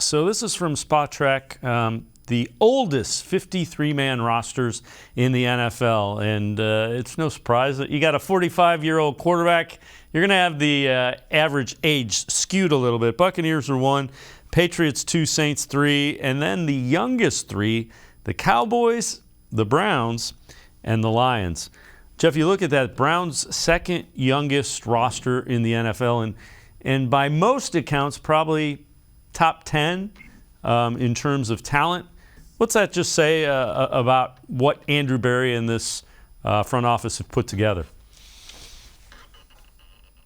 So this is from Spot Track, the oldest 53-man rosters in the NFL. And it's no surprise that you got a 45-year-old quarterback. You're going to have the average age skewed a little bit. Buccaneers are 1, Patriots 2, Saints 3, and then the youngest 3, the Cowboys, the Browns, and the Lions. Jeff, you look at that, Browns' second youngest roster in the NFL, and by most accounts, probably top 10 in terms of talent. What's that just say about what Andrew Berry and this front office have put together?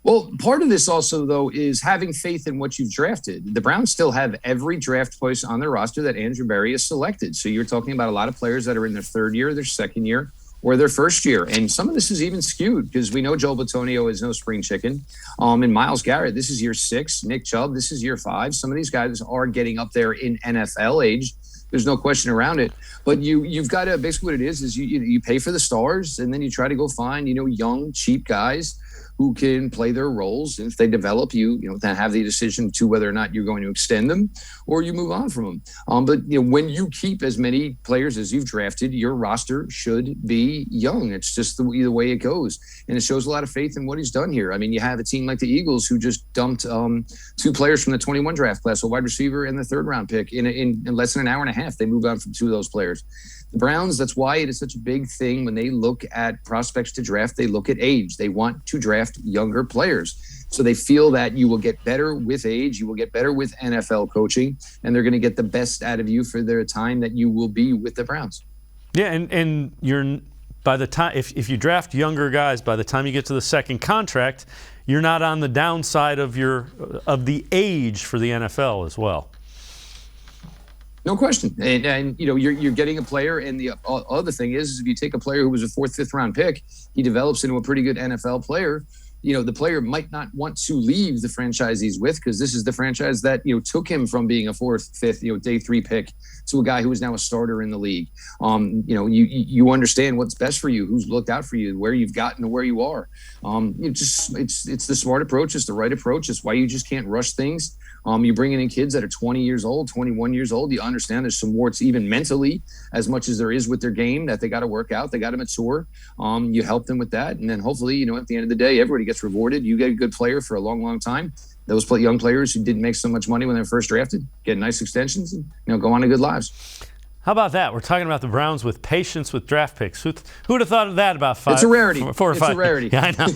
Well, part of this also, though, is having faith in what you've drafted. The Browns still have every draft choice on their roster that Andrew Berry has selected. So you're talking about a lot of players that are in their third year, their second year, or their first year. And some of this is even skewed because we know Joe Bitonio is no spring chicken. And Myles Garrett, this is year 6. Nick Chubb, this is year 5. Some of these guys are getting up there in NFL age. There's no question around it. But you've got to, basically what it is you pay for the stars, and then you try to go find, young, cheap guys who can play their roles. And if they develop, you then have the decision to whether or not you're going to extend them or you move on from them. But when you keep as many players as you've drafted, your roster should be young. It's just the way it goes. And it shows a lot of faith in what he's done here. I mean, you have a team like the Eagles who just dumped 2 players from the 21 draft class, a wide receiver and the 3rd round pick in less than an hour and a half. They moved on from 2 of those players. The Browns, that's why it is such a big thing when they look at prospects to draft. They look at age. They want to draft younger players. So they feel that you will get better with age, you will get better with NFL coaching, and they're going to get the best out of you for their time that you will be with the Browns. Yeah, and you're by the time if you draft younger guys, by the time you get to the second contract, you're not on the downside of the age for the NFL as well. No question. And you're getting a player, and the other thing is if you take a player who was a 4th, 5th round pick, he develops into a pretty good NFL player. The player might not want to leave the franchise he's with because this is the franchise that, took him from being a 4th, 5th, day 3 pick to a guy who is now a starter in the league. You understand what's best for you, who's looked out for you, where you've gotten to where you are. It's the smart approach. It's the right approach. It's why you just can't rush things. You're bringing in kids that are 20 years old, 21 years old. You understand there's some warts even mentally as much as there is with their game that they got to work out. They got to mature. You help them with that. And then hopefully, at the end of the day, everybody gets rewarded. You get a good player for a long, long time. Those young players who didn't make so much money when they were first drafted get nice extensions and go on to good lives. How about that? We're talking about the Browns with patience with draft picks. Who would have thought of that about 5? It's a rarity. 4 or 5? It's a rarity. Yeah, I know.